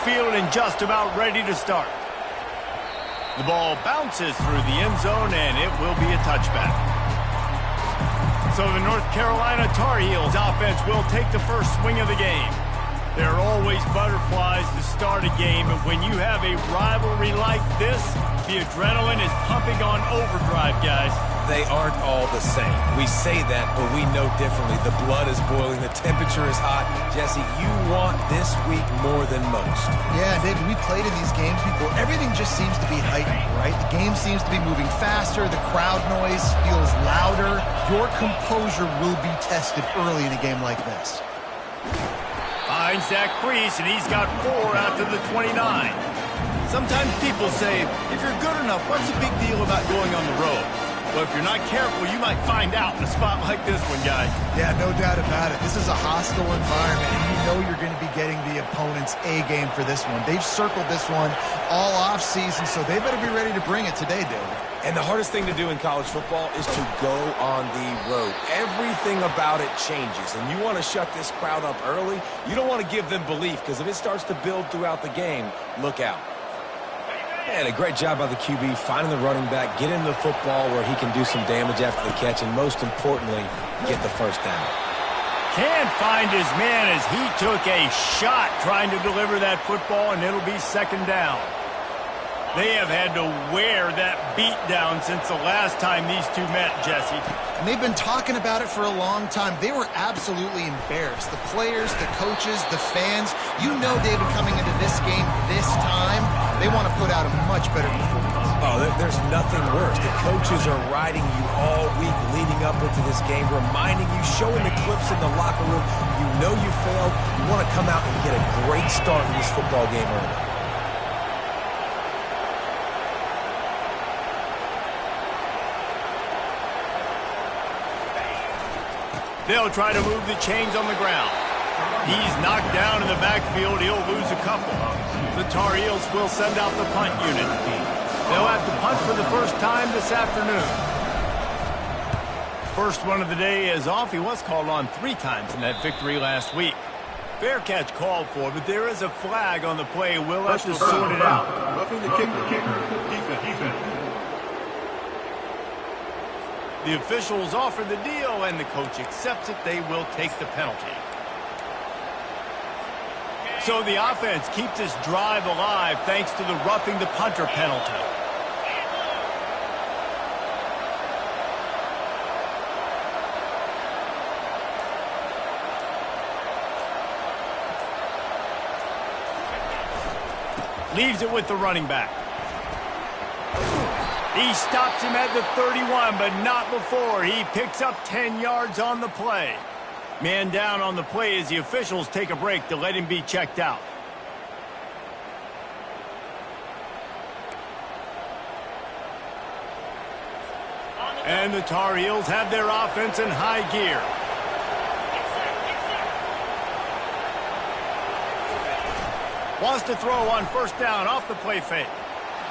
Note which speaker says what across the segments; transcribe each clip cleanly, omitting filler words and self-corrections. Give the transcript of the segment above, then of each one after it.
Speaker 1: field and just about ready to start. The ball bounces through the end zone, and it will be a touchback. So the North Carolina Tar Heels offense will take the first swing of the game. There are always butterflies to start a game, but when you have a rivalry like this, the adrenaline is pumping on overdrive, guys.
Speaker 2: They aren't all the same. We say that, but we know differently. The blood is boiling. The temperature is hot. Jesse, you want this week more than most.
Speaker 3: Yeah, David, we played in these games before. Everything just seems to be heightened, right? The game seems to be moving faster. The crowd noise feels louder. Your composure will be tested early in a game like this.
Speaker 1: Finds that crease, and he's got 4 out to the 29. Sometimes people say, if you're good enough, what's the big deal about going on the road? Well, if you're not careful, you might find out in a spot like this one, guys.
Speaker 3: Yeah, no doubt about it. This is a hostile environment, and you know you're going to be getting the opponent's A game for this one. They've circled this one all offseason, so they better be ready to bring it today, David.
Speaker 2: And the hardest thing to do in college football is to go on the road. Everything about it changes, and you want to shut this crowd up early. You don't want to give them belief, because if it starts to build throughout the game, look out. And a great job by the QB finding the running back, get him the football where he can do some damage after the catch, and most importantly, get the first down.
Speaker 1: Can't find his man as he took a shot trying to deliver that football, and it'll be second down. They have had to wear that beat down since the last time these two met, Jesse.
Speaker 3: And they've been talking about it for a long time. They were absolutely embarrassed. The players, the coaches, the fans. You know, David, coming into this game this time, they want to put out a much better performance.
Speaker 2: Oh, there's nothing worse. The coaches are riding you all week leading up into this game, reminding you, showing the clips in the locker room. You know you failed. You want to come out and get a great start in this football game early.
Speaker 1: They'll try to move the chains on the ground. He's knocked down in the backfield. He'll lose a couple. The Tar Heels will send out the punt unit. They'll have to punt for the first time this afternoon. First one of the day is off. He was called on 3 times in that victory last week. Fair catch called for, but there is a flag on the play. We'll have to sort it out.
Speaker 4: Roughing the kicker. Defense.
Speaker 1: The officials offer the deal, and the coach accepts it. They will take the penalty. So the offense keeps this drive alive thanks to the roughing the punter penalty. Leaves it with the running back. He stops him at the 31, but not before. He picks up 10 yards on the play. Man down on the play as the officials take a break to let him be checked out. And the Tar Heels have their offense in high gear. Wants to throw on first down off the play fake.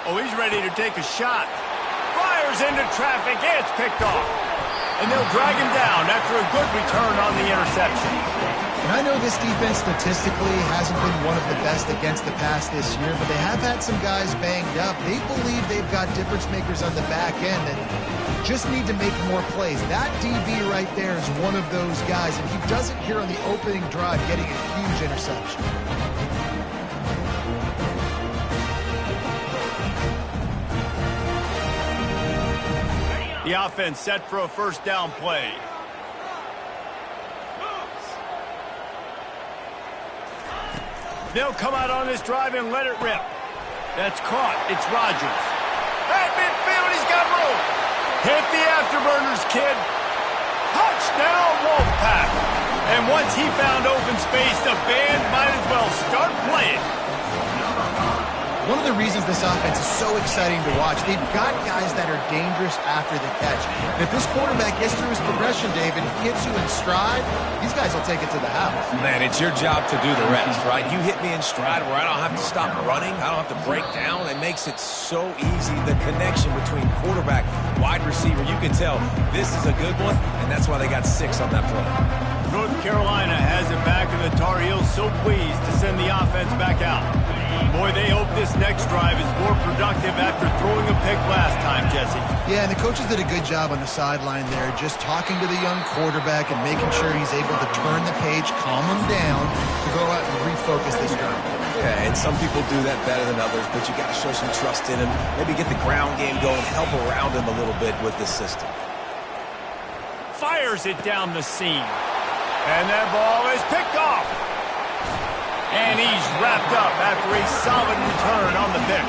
Speaker 1: Oh, he's ready to take a shot. Fires into traffic. It's picked off. And they'll drag him down after a good return on the interception.
Speaker 3: And I know this defense statistically hasn't been one of the best against the pass this year, but they have had some guys banged up. They believe they've got difference makers on the back end that just need to make more plays. That DB right there is one of those guys, and he does it here on the opening drive, getting a huge interception.
Speaker 1: The offense set for a first down play. They'll come out on this drive and let it rip. That's caught. It's Rodgers. At midfield, he's got room. Hit the afterburners, kid. Touchdown, Wolfpack. And once he found open space, the band might as well start playing.
Speaker 3: One of the reasons this offense is so exciting to watch, they've got guys that are dangerous after the catch. And if this quarterback gets through his progression, David, he hits you in stride, these guys will take it to the house.
Speaker 2: Man, it's your job to do the rest, right? You hit me in stride where I don't have to stop running. I don't have to break down. It makes it so easy. The connection between quarterback, wide receiver, you can tell this is a good one, and that's why they got 6 on that play.
Speaker 1: North Carolina has it back, and the Tar Heels so pleased to send the offense back out. Boy, they hope this next drive is more productive after throwing a pick last time, Jesse.
Speaker 3: Yeah, and the coaches did a good job on the sideline there, just talking to the young quarterback and making sure he's able to turn the page, calm him down, to go out and refocus this drive.
Speaker 2: Yeah, and some people do that better than others, but you got to show some trust in him. Maybe get the ground game going, help around him a little bit with this system.
Speaker 1: Fires it down the seam. And that ball is picked off. And he's wrapped up after a solid return on the pick.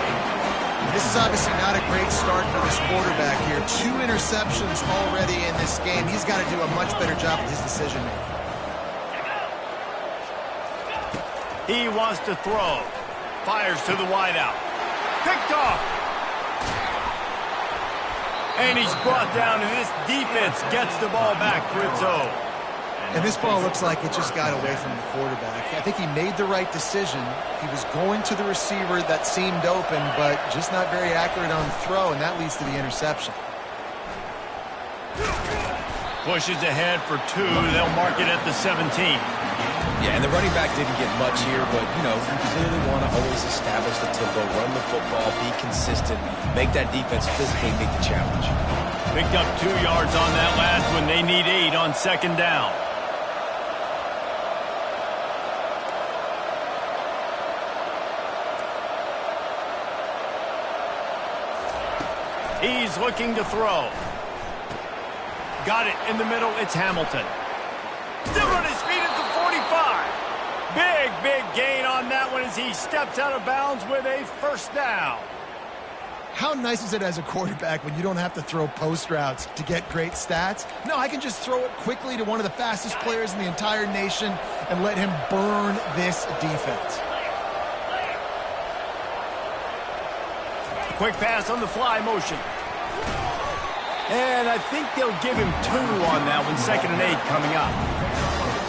Speaker 3: This is obviously not a great start for this quarterback here. 2 interceptions already in this game. He's got to do a much better job with his decision-making.
Speaker 1: He wants to throw. Fires to the wideout. Picked off. And he's brought down, and this defense gets the ball back for its own.
Speaker 3: And this ball looks like it just got away from the quarterback. I think he made the right decision. He was going to the receiver that seemed open, but just not very accurate on the throw, and that leads to the interception.
Speaker 1: Pushes ahead for 2. They'll mark it at the 17.
Speaker 2: Yeah, and the running back didn't get much here, but, you know, you clearly want to always establish the tempo, run the football, be consistent, make that defense physically meet the challenge.
Speaker 1: Picked up 2 yards on that last one. They need 8 on second down. He's looking to throw. Got it in the middle. It's Hamilton. Still on his feet at the 45. Big gain on that one as he steps out of bounds with a first down.
Speaker 3: How nice is it as a quarterback when you don't have to throw post routes to get great stats? No, I can just throw it quickly to one of the fastest players in the entire nation and let him burn this defense.
Speaker 1: Quick pass on the fly motion. And I think they'll give him 2 on that one. 2nd and 8 coming up.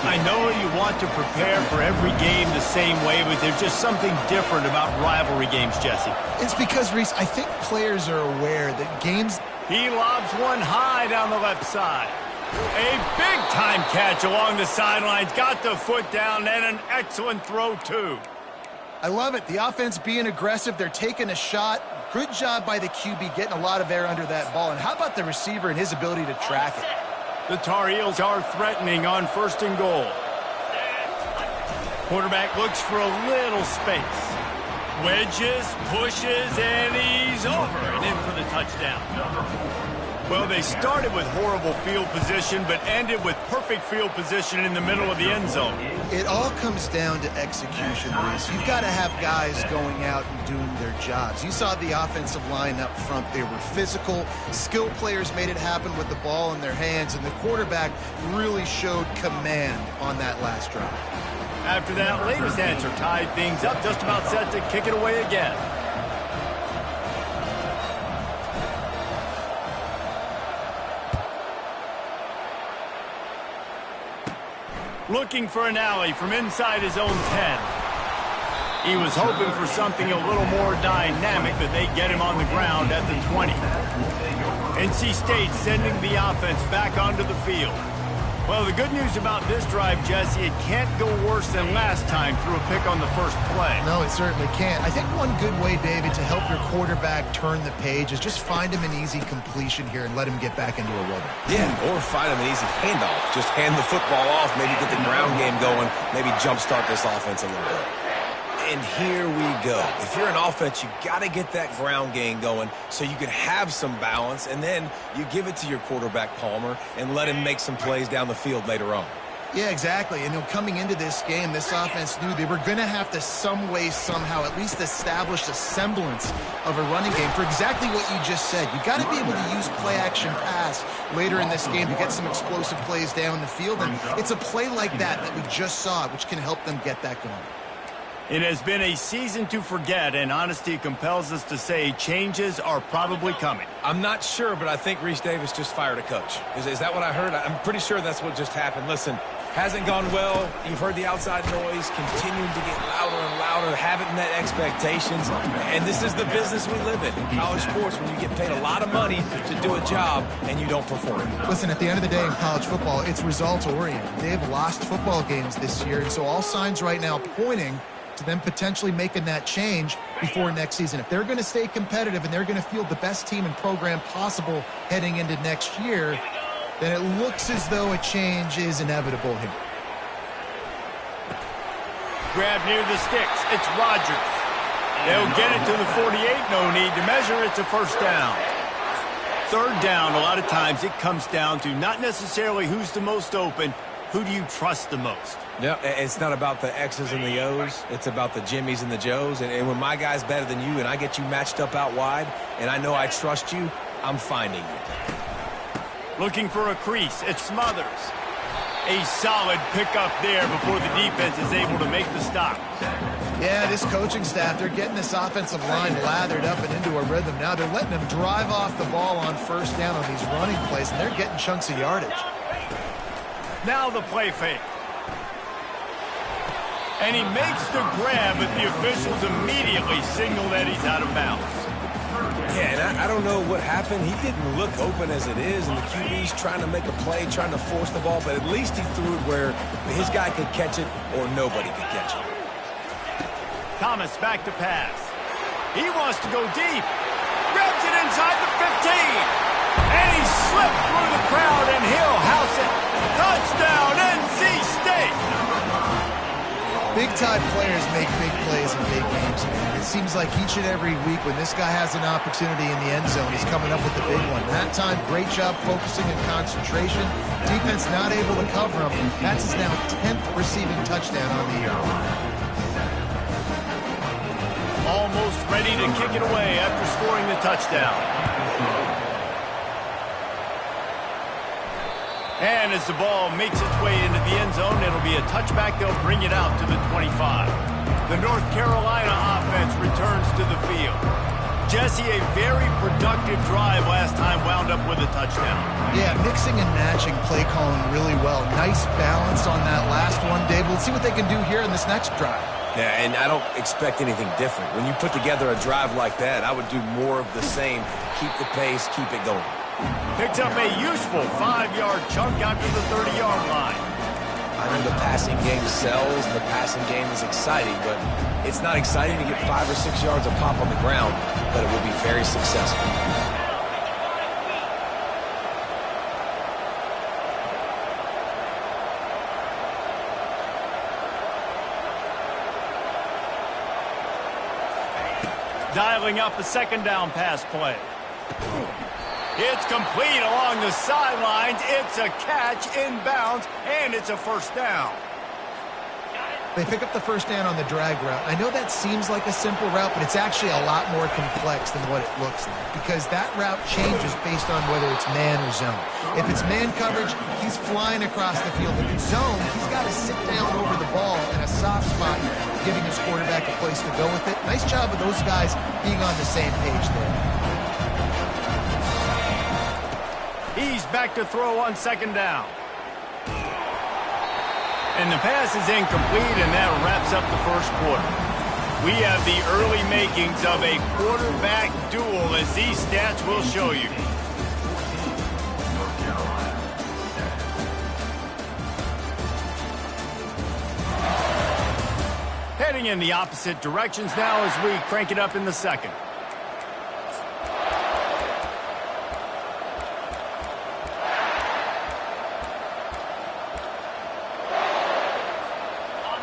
Speaker 1: I know you want to prepare for every game the same way, but there's just something different about rivalry games, Jesse.
Speaker 3: It's because, Reese, I think players are aware that games...
Speaker 1: He lobs one high down the left side. A big-time catch along the sidelines. Got the foot down and an excellent throw, too.
Speaker 3: I love it. The offense being aggressive. They're taking a shot. Good job by the QB getting a lot of air under that ball. And how about the receiver and his ability to track it?
Speaker 1: The Tar Heels are threatening on 1st and goal. Quarterback looks for a little space. Wedges, pushes, and he's over and in for the touchdown. Well, they started with horrible field position, but ended with perfect field position in the middle of the end zone.
Speaker 3: It all comes down to execution, Reese. You've got to have guys going out and doing their jobs. You saw the offensive line up front. They were physical. Skilled players made it happen with the ball in their hands, and the quarterback really showed command on that last drive.
Speaker 1: After that latest answer tied things up, just about set to kick it away again. Looking for an alley from inside his own 10. He was hoping for something a little more dynamic, but they get him on the ground at the 20. NC State sending the offense back onto the field. Well, the good news about this drive, Jesse, it can't go worse than last time through a pick on the first play.
Speaker 3: No, it certainly can't. I think one good way, David, to help your quarterback turn the page is just find him an easy completion here and let him get back into a rhythm.
Speaker 2: Yeah, or find him an easy handoff. Just hand the football off, maybe get the ground game going, maybe jumpstart this offense a little bit. And here we go. If you're an offense, you got to get that ground game going so you can have some balance, and then you give it to your quarterback, Palmer, and let him make some plays down the field later on.
Speaker 3: Yeah, exactly. And coming into this game, this offense knew they were going to have to some way, somehow, at least establish a semblance of a running game for exactly what you just said. You got to be able to use play-action pass later in this game to get some explosive plays down the field, and it's a play like that we just saw, which can help them get that going.
Speaker 1: It has been a season to forget, and honesty compels us to say changes are probably coming.
Speaker 2: I'm not sure, but I think Reese Davis just fired a coach. Is that what I heard? I'm pretty sure that's what just happened. Listen, hasn't gone well. You've heard the outside noise, continuing to get louder and louder, haven't met expectations. And this is the business we live in college sports, when you get paid a lot of money to do a job and you don't perform.
Speaker 3: Listen, at the end of the day in college football, it's results-oriented. They've lost football games this year, and so all signs right now pointing to to them potentially making that change before next season. If they're going to stay competitive and they're going to field the best team and program possible heading into next year, then it looks as though a change is inevitable here.
Speaker 1: Grab near the sticks. It's Rodgers. They'll get it to the 48. No need to measure. It's a first down. Third down, a lot of times it comes down to not necessarily who's the most open, who do you trust the most?
Speaker 2: Yeah, it's not about the X's and the O's. It's about the Jimmies and the Joes. And when my guy's better than you and I get you matched up out wide and I know I trust you, I'm finding you.
Speaker 1: Looking for a crease. It's Smothers. A solid pickup there before the defense is able to make the stop.
Speaker 3: Yeah, this coaching staff, they're getting this offensive line lathered up and into a rhythm. Now they're letting them drive off the ball on first down on these running plays, and they're getting chunks of yardage.
Speaker 1: Now the play fake. And he makes the grab, but the officials immediately signal that he's out of bounds.
Speaker 2: Yeah, and I don't know what happened. He didn't look open as it is, and the QB's trying to make a play, trying to force the ball, but at least he threw it where his guy could catch it or nobody could catch it.
Speaker 1: Thomas back to pass. He wants to go deep. Grabs it inside the 15. And he slipped through the crowd, and he'll house it. Touchdown, NC State!
Speaker 3: Big-time players make big plays in big games. It seems like each and every week when this guy has an opportunity in the end zone, he's coming up with the big one. That time, great job focusing and concentration. Defense not able to cover him. That's his now 10th receiving touchdown on the year.
Speaker 1: Almost ready to kick it away after scoring the touchdown. And as the ball makes its way into the end zone, it'll be a touchback. They'll bring it out to the 25. The North Carolina offense returns to the field. Jesse, a very productive drive last time wound up with a touchdown.
Speaker 3: Yeah, mixing and matching play calling really well. Nice balance on that last one, Dave. Let's see what they can do here in this next drive.
Speaker 2: Yeah, and I don't expect anything different. When you put together a drive like that, I would do more of the same. Keep the pace, keep it going.
Speaker 1: Picks up a useful 5-yard chunk after the 30-yard line.
Speaker 2: I know the passing game sells, and the passing game is exciting, but it's not exciting to get 5 or 6 yards of pop on the ground, but it will be very successful.
Speaker 1: Dialing up a second down pass play. It's complete along the sidelines. It's a catch inbounds, and it's a first down.
Speaker 3: They pick up the first down on the drag route. I know that seems like a simple route, but it's actually a lot more complex than what it looks like because that route changes based on whether it's man or zone. If it's man coverage, he's flying across the field. If it's zone, he's got to sit down over the ball in a soft spot, giving his quarterback a place to go with it. Nice job of those guys being on the same page there.
Speaker 1: He's back to throw on second down. And the pass is incomplete, and that wraps up the first quarter. We have the early makings of a quarterback duel, as these stats will show you. Heading in the opposite directions now as we crank it up in the second.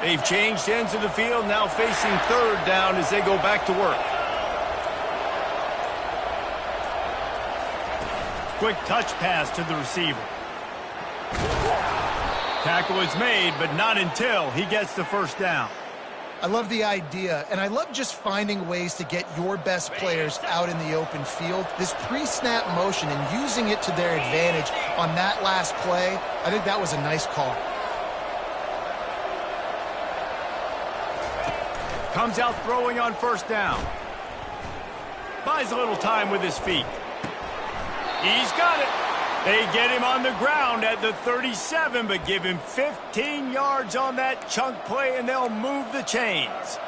Speaker 1: They've changed ends of the field, now facing third down as they go back to work. Quick touch pass to the receiver. Tackle is made, but not until he gets the first down.
Speaker 3: I love the idea, and I love just finding ways to get your best players out in the open field. This pre-snap motion and using it to their advantage on that last play, I think that was a nice call.
Speaker 1: Comes out throwing on first down. Buys a little time with his feet. He's got it. They get him on the ground at the 37, but give him 15 yards on that chunk play, and they'll move the chains.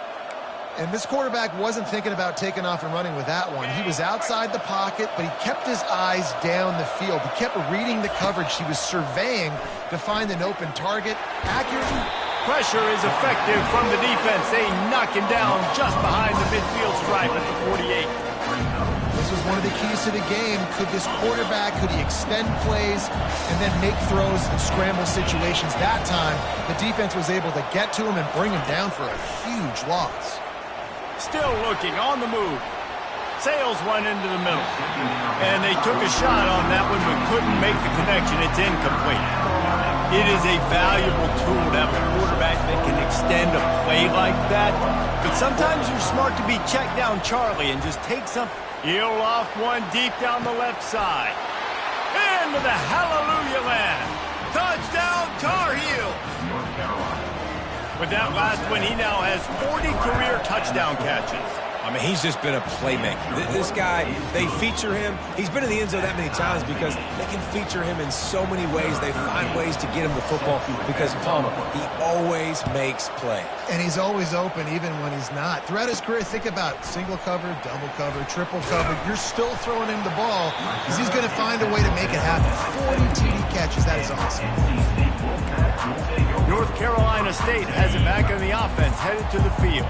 Speaker 3: And this quarterback wasn't thinking about taking off and running with that one. He was outside the pocket, but he kept his eyes down the field. He kept reading the coverage. He was surveying to find an open target. Accuracy,
Speaker 1: Pressure is effective from the defense. They knock him down just behind the midfield stripe at the 48.
Speaker 3: This was one of the keys to the game. Could this quarterback, could he extend plays and then make throws in scramble situations? That time, the defense was able to get to him and bring him down for a huge loss.
Speaker 1: Still looking on the move. Sails one into the middle. And they took a shot on that one but couldn't make the connection. It's incomplete. It is a valuable tool to have a quarterback that can extend a play like that. But sometimes you're smart to be check down Charlie and just take some. He'll loft one deep down the left side. Into the hallelujah land. Touchdown Tar Heels. With that last one, he now has 40 career touchdown catches.
Speaker 2: I mean, he's just been a playmaker. This guy, they feature him. He's been in the end zone that many times because they can feature him in so many ways. They find ways to get him the football because, Palmer, he always makes plays.
Speaker 3: And he's always open even when he's not. Throughout his career, think about single cover, double cover, triple cover. You're still throwing him the ball because he's going to find a way to make it happen. 40 TD catches. That is awesome.
Speaker 1: North Carolina State has it back on the offense, headed to the field.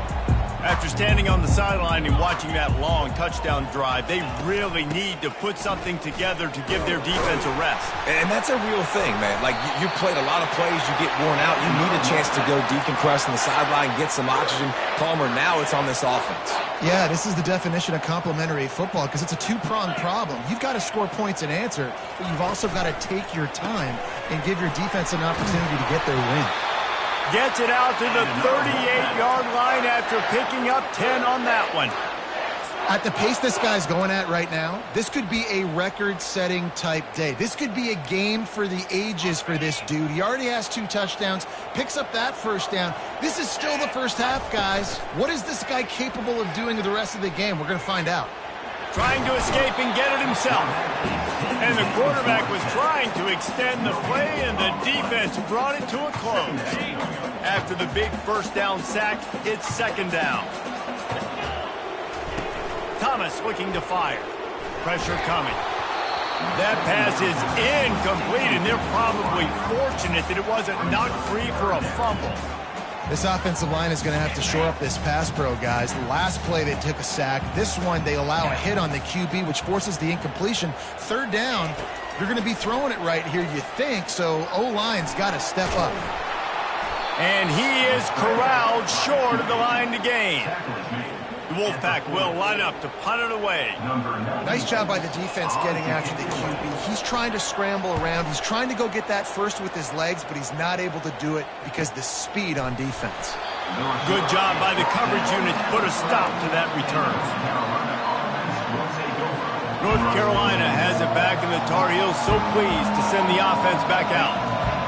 Speaker 1: After standing on the sideline and watching that long touchdown drive, they really need to put something together to give their defense a rest.
Speaker 2: And that's a real thing, man. Like, you played a lot of plays, you get worn out, you need a chance to go decompress on the sideline, get some oxygen. Palmer, now it's on this offense.
Speaker 3: Yeah, this is the definition of complementary football because it's a two-pronged problem. You've got to score points and answer, but you've also got to take your time and give your defense an opportunity to get their win.
Speaker 1: Gets it out to the 38-yard line after picking up 10 on that one.
Speaker 3: At the pace this guy's going at right now, this could be a record-setting type day. This could be a game for the ages for this dude. He already has 2 touchdowns, picks up that first down. This is still the first half, guys. What is this guy capable of doing the rest of the game? We're going to find out.
Speaker 1: Trying to escape and get it himself. And the quarterback was trying to extend the play, and the defense brought it to a close. After the big first down sack, it's second down. Thomas looking to fire. Pressure coming. That pass is incomplete, and they're probably fortunate that it wasn't knocked free for a fumble.
Speaker 3: This offensive line is going to have to shore up this pass pro, guys. The last play they took a sack. This one they allow a hit on the QB, which forces the incompletion. Third down, you're going to be throwing it right here, you think, so O-line's got to step up.
Speaker 1: And he is corralled short of the line to gain. The Wolfpack will line up to punt it away.
Speaker 3: Nice job by the defense getting after the QB. He's trying to scramble around. He's trying to go get that first with his legs, but he's not able to do it because the speed on defense.
Speaker 1: Good job by the coverage unit to put a stop to that return. North Carolina has it back, and the Tar Heels so pleased to send the offense back out.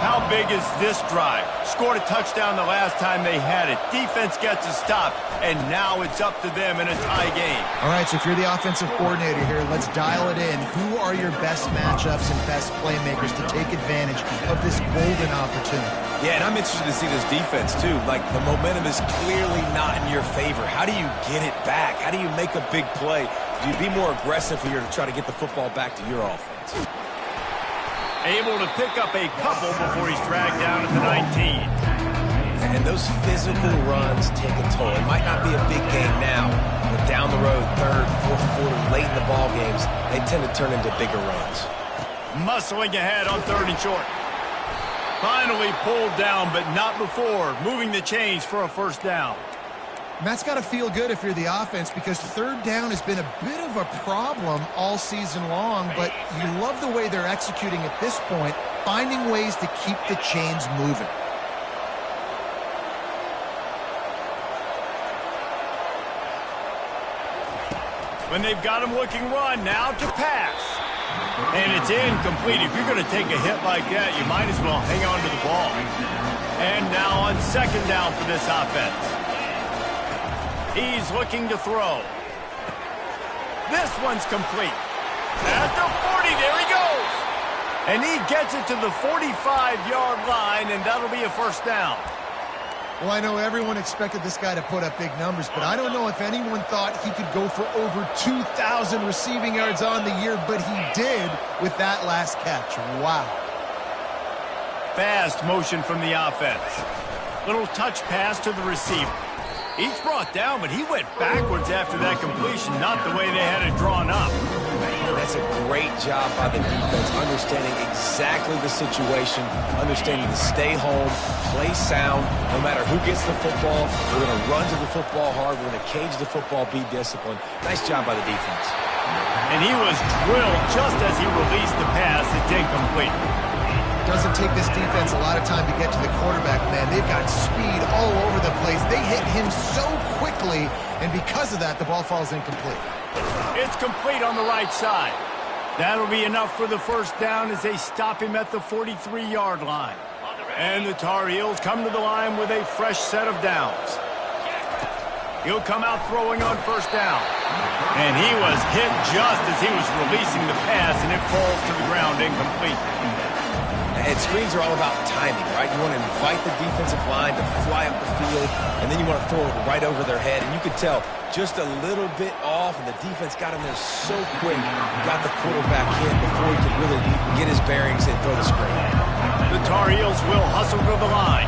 Speaker 1: How big is this drive? Scored a touchdown the last time they had it. Defense gets a stop, and now it's up to them in a tie game.
Speaker 3: All right, so if you're the offensive coordinator here, let's dial it in. Who are your best matchups and best playmakers to take advantage of this golden opportunity?
Speaker 2: Yeah, and I'm interested to see this defense, too. Like, the momentum is clearly not in your favor. How do you get it back? How do you make a big play? Do you be more aggressive here to try to get the football back to your offense?
Speaker 1: Able to pick up a couple before he's dragged down at the 19.
Speaker 2: And those physical runs take a toll. It might not be a big game now, but down the road, third, fourth quarter, late in the ball games, they tend to turn into bigger runs.
Speaker 1: Muscling ahead on third and short. Finally pulled down, but not before. Moving the chains for a first down.
Speaker 3: And that's got to feel good if you're the offense because third down has been a bit of a problem all season long, but you love the way they're executing at this point, finding ways to keep the chains moving.
Speaker 1: When they've got him looking run, now to pass. And it's incomplete. If you're going to take a hit like that, you might as well hang on to the ball. And now on second down for this offense. He's looking to throw. This one's complete. At the 40, there he goes. And he gets it to the 45-yard line, and that'll be a first down.
Speaker 3: Well, I know everyone expected this guy to put up big numbers, but I don't know if anyone thought he could go for over 2,000 receiving yards on the year, but he did with that last catch. Wow.
Speaker 1: Fast motion from the offense. Little touch pass to the receiver. He's brought down, but he went backwards after that completion, not the way they had it drawn up.
Speaker 2: That's a great job by the defense, understanding exactly the situation, understanding to stay home, play sound. No matter who gets the football, we're going to run to the football hard. We're going to cage the football, be disciplined. Nice job by the defense.
Speaker 1: And he was drilled just as he released the pass. It's incomplete.
Speaker 3: Doesn't take this defense a lot of time to get to the quarterback, man. They've got speed all over the place. They hit him so quickly, and because of that, the ball falls incomplete.
Speaker 1: It's complete on the right side. That'll be enough for the first down as they stop him at the 43-yard line. And the Tar Heels come to the line with a fresh set of downs. He'll come out throwing on first down. And he was hit just as he was releasing the pass, and it falls to the ground incomplete.
Speaker 2: And screens are all about timing, right? You want to invite the defensive line to fly up the field, and then you want to throw it right over their head. And you could tell just a little bit off, and the defense got him there so quick, got the quarterback in before he could really get his bearings and throw the screen.
Speaker 1: The Tar Heels will hustle to the line.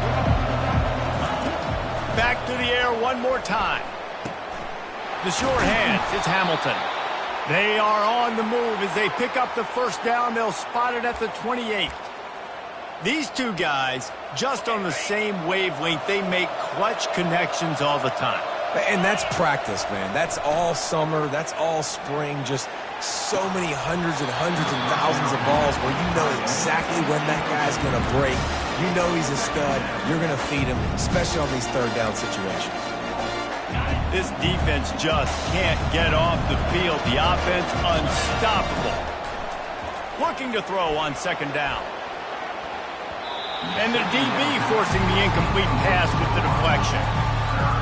Speaker 1: Back to the air one more time. The short hands, it's Hamilton. They are on the move as they pick up the first down. They'll spot it at the 28. These two guys, just on the same wavelength, they make clutch connections all the time.
Speaker 2: And that's practice, man. That's all summer. That's all spring. Just so many hundreds and thousands of balls where you know exactly when that guy's going to break. You know he's a stud. You're going to feed him, especially on these third down situations.
Speaker 1: This defense just can't get off the field. The offense unstoppable. Looking to throw on second down. And the DB forcing the incomplete pass with the deflection.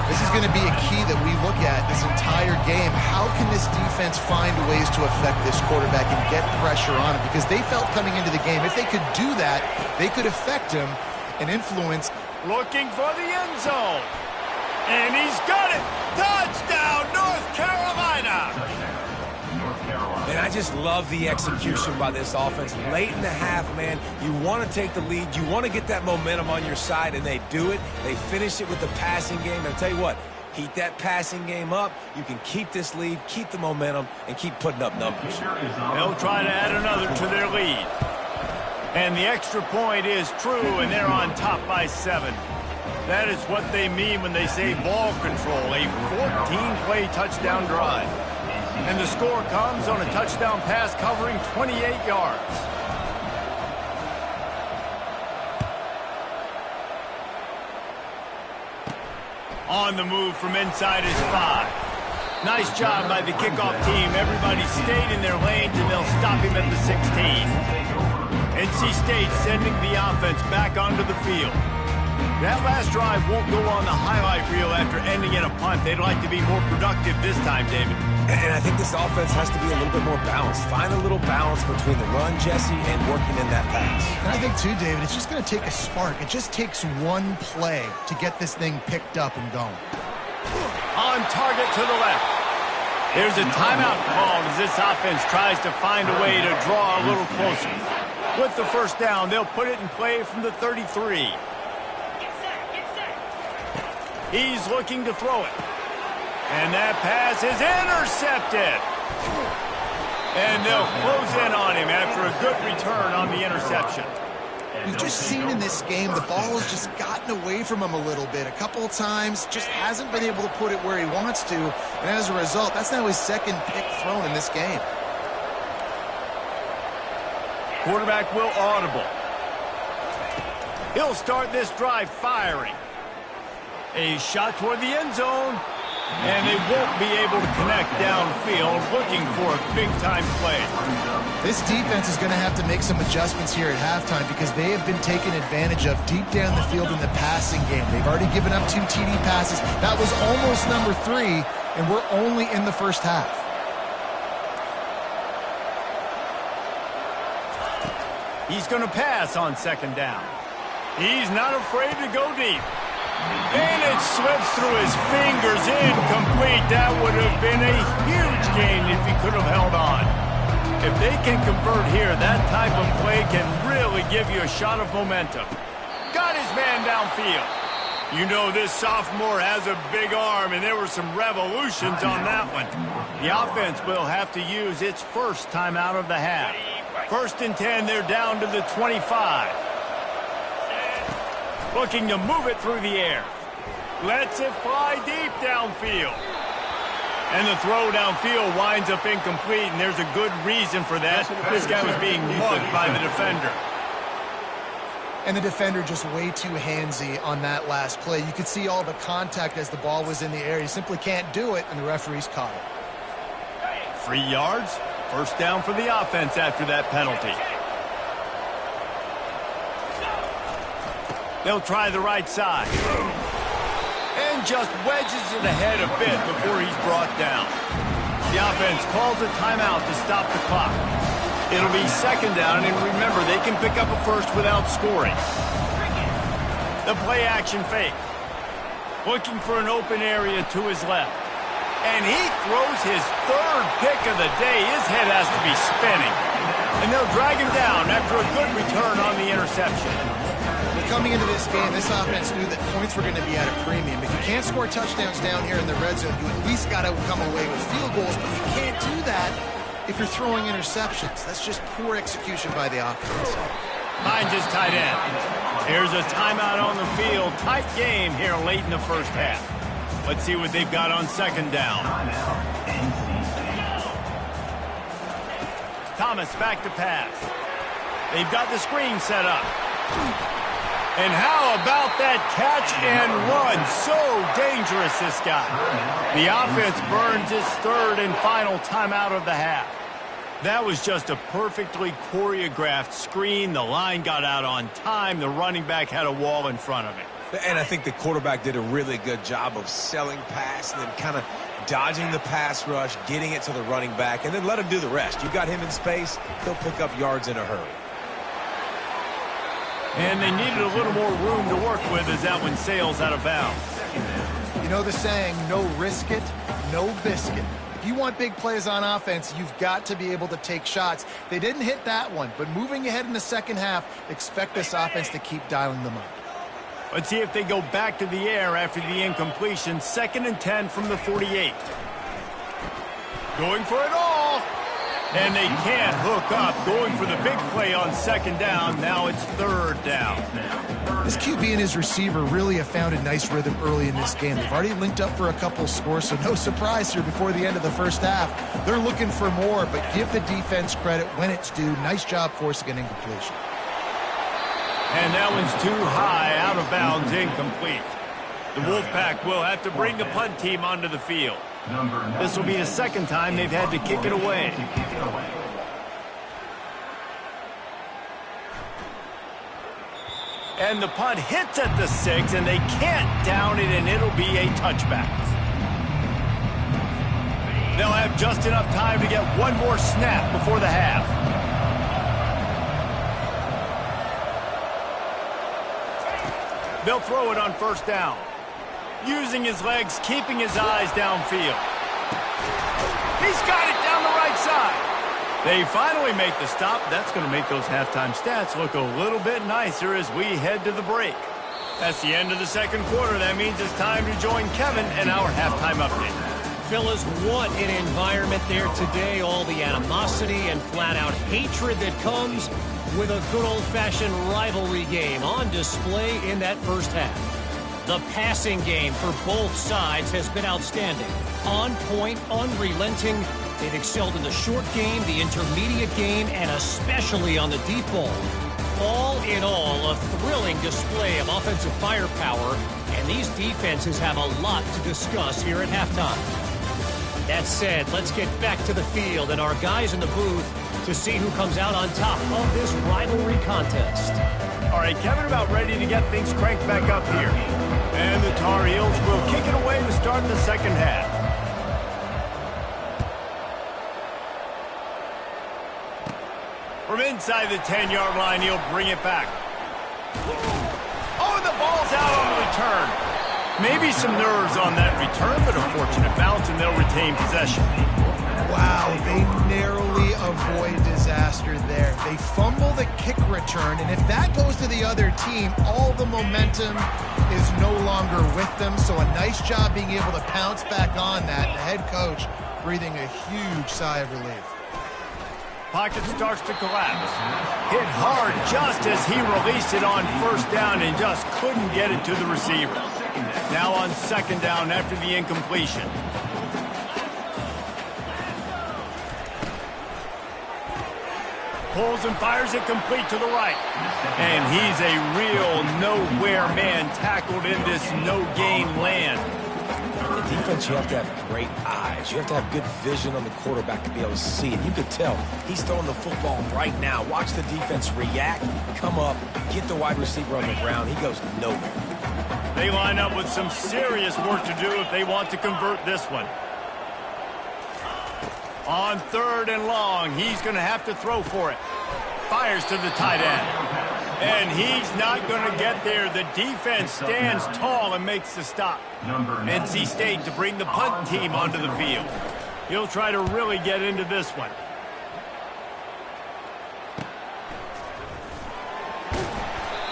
Speaker 3: This is going to be a key that we look at this entire game. How can this defense find ways to affect this quarterback and get pressure on him? Because they felt coming into the game, if they could do that, they could affect him and influence.
Speaker 1: Looking for the end zone. And he's got it. Touchdown, North Carolina.
Speaker 2: And I just love the execution by this offense. Late in the half, man, you want to take the lead. You want to get that momentum on your side, and they do it. They finish it with the passing game. And I'll tell you what, heat that passing game up. You can keep this lead, keep the momentum, and keep putting up numbers.
Speaker 1: They'll try to add another to their lead. And the extra point is true, and they're on top by 7. That is what they mean when they say ball control, a 14-play touchdown drive. And the score comes on a touchdown pass covering 28 yards. On the move from inside his 5. Nice job by the kickoff team. Everybody stayed in their lanes, and they'll stop him at the 16. NC State sending the offense back onto the field. That last drive won't go on the highlight reel after ending in a punt. They'd like to be more productive this time, David.
Speaker 2: And I think this offense has to be a little bit more balanced. Find a little balance between the run, Jesse, and working in that pass.
Speaker 3: And I think, too, David, it's just going to take a spark. It just takes one play to get this thing picked up and going.
Speaker 1: On target to the left. There's a timeout called as this offense tries to find a way to draw a little closer. With the first down, they'll put it in play from the 33. He's looking to throw it. And that pass is intercepted. And they'll close in on him after a good return on the interception.
Speaker 3: We've just seen in this game the ball has just gotten away from him a little bit. A couple of times, just hasn't been able to put it where he wants to. And as a result, that's now his second pick thrown in this game.
Speaker 1: Quarterback will audible. He'll start this drive firing. A shot toward the end zone. And they won't be able to connect downfield, looking for a big-time play.
Speaker 3: This defense is going to have to make some adjustments here at halftime because they have been taken advantage of deep down the field in the passing game. They've already given up 2 TD passes. That was almost number 3, and we're only in the first half.
Speaker 1: He's going to pass on second down. He's not afraid to go deep. And it slips through his fingers, incomplete. That would have been a huge gain if he could have held on. If they can convert here, that type of play can really give you a shot of momentum. Got his man downfield. You know this sophomore has a big arm, and there were some revolutions on that one. The offense will have to use its first timeout of the half. 1st and 10, they're down to the 25. Looking to move it through the air. Lets it fly deep downfield. And the throw downfield winds up incomplete, and there's a good reason for that. This guy was being mugged by the defender.
Speaker 3: And the defender just way too handsy on that last play. You could see all the contact as the ball was in the air. He simply can't do it, and the referee's caught it.
Speaker 1: 3 yards. 1st down for the offense after that penalty. They'll try the right side. And just wedges it ahead a bit before he's brought down. The offense calls a timeout to stop the clock. It'll be 2nd down, and remember, they can pick up a first without scoring. The play action fake. Looking for an open area to his left. And he throws his 3rd pick of the day. His head has to be spinning. And they'll drag him down after a good return on the interception.
Speaker 3: Coming into this game, this offense knew that points were going to be at a premium. If you can't score touchdowns down here in the red zone, you at least got to come away with field goals, but you can't do that if you're throwing interceptions. That's just poor execution by the offense.
Speaker 1: Finds his tight end. Here's a timeout on the field. Tight game here late in the 1st half. Let's see what they've got on 2nd down. Thomas back to pass. They've got the screen set up. And how about that catch and run? So dangerous, this guy. The offense burns its 3rd and final timeout of the half. That was just a perfectly choreographed screen. The line got out on time. The running back had a wall in front of it.
Speaker 2: And I think the quarterback did a really good job of selling pass and then kind of dodging the pass rush, getting it to the running back, and then let him do the rest. You got him in space, he'll pick up yards in a hurry.
Speaker 1: And they needed a little more room to work with as that one sails out of bounds.
Speaker 3: You know the saying, no risk it, no biscuit. If you want big plays on offense, you've got to be able to take shots. They didn't hit that one, but moving ahead in the 2nd half, expect this offense to keep dialing them up.
Speaker 1: Let's see if they go back to the air after the incompletion. 2nd and 10 from the 48. Going for it all. And they can't hook up. Going for the big play on 2nd down. Now it's 3rd down.
Speaker 3: This QB and his receiver really have found a nice rhythm early in this game. They've already linked up for a couple scores, so no surprise here before the end of the 1st half. They're looking for more, but give the defense credit when it's due. Nice job forcing an incompletion.
Speaker 1: And that one's too high, out of bounds, incomplete. The Wolfpack will have to bring the punt team onto the field. This will be the 2nd time they've had to kick it away. And the punt hits at the 6, and they can't down it, and it'll be a touchback. They'll have just enough time to get one more snap before the half. They'll throw it on 1st down. Using his legs, keeping his eyes downfield. He's got it down the right side. They finally make the stop. That's going to make those halftime stats look a little bit nicer as we head to the break. That's the end of the 2nd quarter. That means it's time to join Kevin in our halftime update.
Speaker 5: Fellas, what an environment there today. All the animosity and flat-out hatred that comes with a good old-fashioned rivalry game on display in that 1st half. The passing game for both sides has been outstanding. On point, unrelenting. They've excelled in the short game, the intermediate game, and especially on the deep ball. All in all, a thrilling display of offensive firepower, and these defenses have a lot to discuss here at halftime. That said, let's get back to the field and our guys in the booth to see who comes out on top of this rivalry contest.
Speaker 1: All right, Kevin, about ready to get things cranked back up here. And the Tar Heels will kick it away to start the 2nd half. From inside the 10-yard line, he'll bring it back. Oh, and the ball's out on the return. Maybe some nerves on that return, but a fortunate bounce, and they'll retain possession.
Speaker 3: Wow, they narrowly avoid disaster there. They fumble the kick return, and if that goes to the other team, all the momentum is no longer with them. So a nice job being able to pounce back on that. The head coach breathing a huge sigh of relief.
Speaker 1: Pocket starts to collapse. Hit hard just as he released it on first down and just couldn't get it to the receiver. Now on second down after the incompletion. Pulls and fires it complete to the right. And he's a real nowhere man tackled in this no-gain land.
Speaker 2: The defense, you have to have great eyes. You have to have good vision on the quarterback to be able to see it. You could tell he's throwing the football right now. Watch the defense react, come up, get the wide receiver on the ground. He goes nowhere.
Speaker 1: They line up with some serious work to do if they want to convert this one. On third and long, he's going to have to throw for it. Fires to the tight end. And he's not going to get there. The defense stands tall and makes the stop. NC State to bring the punt team onto the field. He'll try to really get into this one.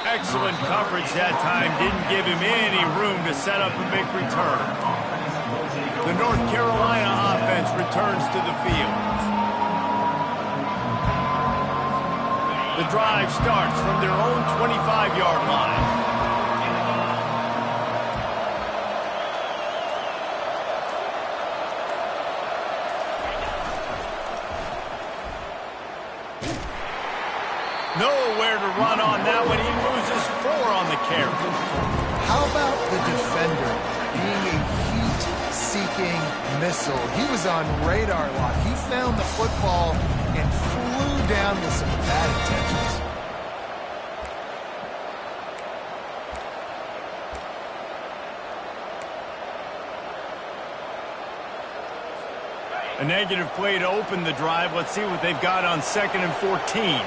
Speaker 1: Excellent coverage that time. Didn't give him any room to set up a big return. The North Carolina offense returns to the field. The drive starts from their own 25-yard line. Nowhere to run on that one. He loses 4 on the carry.
Speaker 3: How about the defender being a heat-seeking missile? He was on radar lock. He found the football and flew down with some bad intentions.
Speaker 1: A negative play to open the drive. Let's see what they've got on 2nd and 14.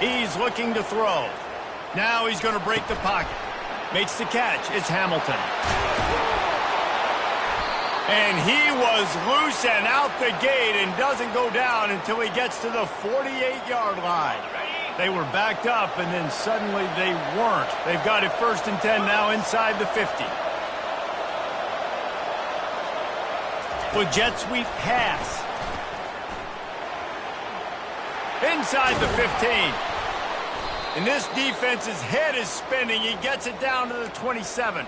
Speaker 1: He's looking to throw. Now he's going to break the pocket. Makes the catch. It's Hamilton. And he was loose and out the gate and doesn't go down until he gets to the 48-yard line. They were backed up, and then suddenly they weren't. They've got it 1st and 10 now inside the 50. With jet sweep pass. Inside the 15. And this defense's head is spinning. He gets it down to the 27.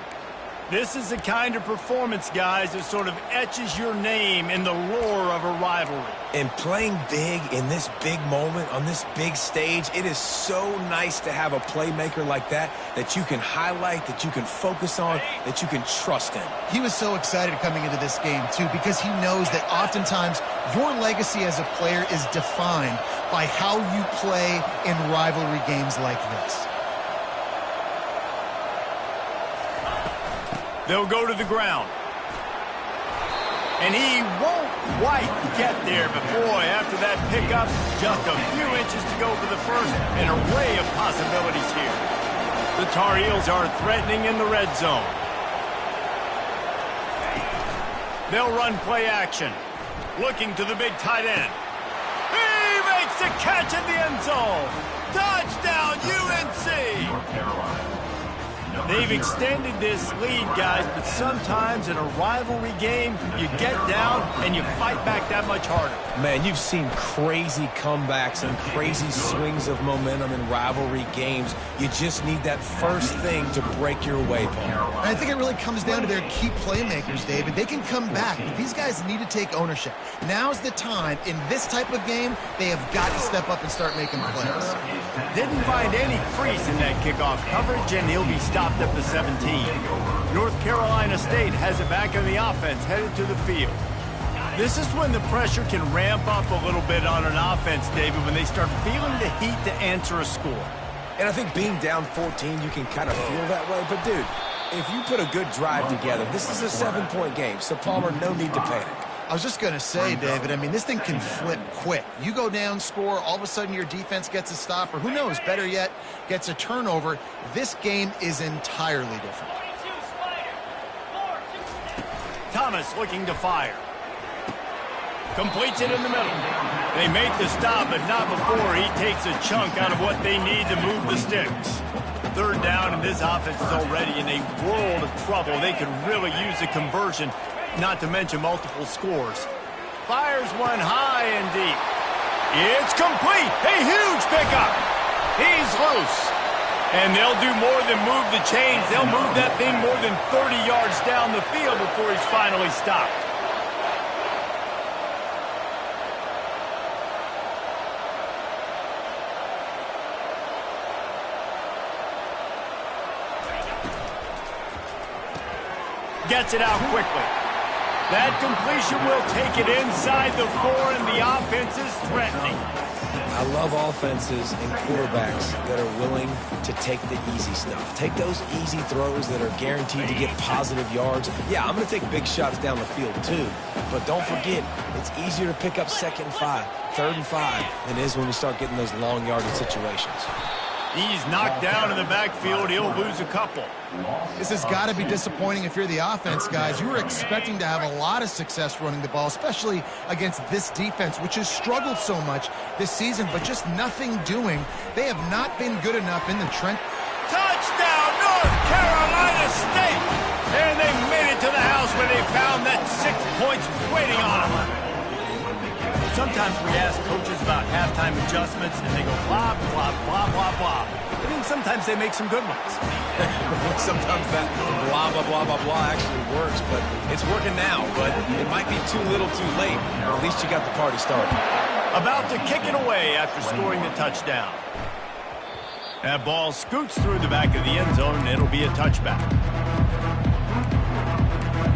Speaker 1: This is the kind of performance, guys, that sort of etches your name in the lore of a rivalry.
Speaker 2: And playing big in this big moment, on this big stage, it is so nice to have a playmaker like that you can highlight, that you can focus on, that you can trust in.
Speaker 3: He was so excited coming into this game, too, because he knows that oftentimes your legacy as a player is defined by how you play in rivalry games like this.
Speaker 1: They'll go to the ground. And he won't quite get there, but boy, after that pickup, just a few inches to go for the first. An array of possibilities here. The Tar Heels are threatening in the red zone. They'll run play action. Looking to the big tight end. He makes the catch in the end zone. Touchdown, UNC!
Speaker 4: North Carolina.
Speaker 1: They've extended this lead, guys, but sometimes in a rivalry game, you get down and you fight back that much harder.
Speaker 2: Man, you've seen crazy comebacks and crazy swings of momentum in rivalry games. You just need that first thing to break your way, Paul.
Speaker 3: I think it really comes down to their key playmakers, David. They can come back, but these guys need to take ownership. Now's the time. In this type of game, they have got to step up and start making plays.
Speaker 1: Didn't find any crease in that kickoff coverage, and he'll be stopped at the 17. North Carolina State has it back in the offense, headed to the field. This is when the pressure can ramp up a little bit on an offense, David, when they start feeling the heat to answer a score.
Speaker 2: And I think being down 14, you can kind of feel that way. But, dude, if you put a good drive together, this is a 7-point game. So, Palmer, no need to panic.
Speaker 3: I was just going to say, David, I mean, this thing can flip quick. You go down, score, all of a sudden your defense gets a stop, or who knows, better yet, gets a turnover. This game is entirely different.
Speaker 1: Thomas looking to fire. Completes it in the middle. They make the stop, but not before he takes a chunk out of what they need to move the sticks. Third down, and this offense is already in a world of trouble. They could really use a conversion, not to mention multiple scores. Fires one high and deep. It's complete. A huge pickup. He's loose. And they'll do more than move the chains. They'll move that thing more than 30 yards down the field before he's finally stopped. Gets it out quickly. That completion will take it inside the 4, and the offense is threatening.
Speaker 2: I love offenses and quarterbacks that are willing to take the easy stuff. Take those easy throws that are guaranteed to get positive yards. Yeah, I'm going to take big shots down the field too. But don't forget, it's easier to pick up 2nd and 5, 3rd and 5 than it is when we start getting those long yardage situations.
Speaker 1: He's knocked down in the backfield. He'll lose a couple.
Speaker 3: This has got to be disappointing if you're the offense, guys. You were expecting to have a lot of success running the ball, especially against this defense, which has struggled so much this season, but just nothing doing. They have not been good enough in the trench.
Speaker 1: Touchdown, North Carolina State! And they made it to the house where they found that 6 points waiting on them. Sometimes we ask coaches about halftime adjustments, and they go blah, blah, blah, blah, blah. I mean, sometimes they make some good ones.
Speaker 2: Sometimes that blah, blah, blah, blah, blah actually works, but it's working now. But it might be too little too late. At least you got the party started.
Speaker 1: About to kick it away after scoring the touchdown. That ball scoots through the back of the end zone, and it'll be a touchback.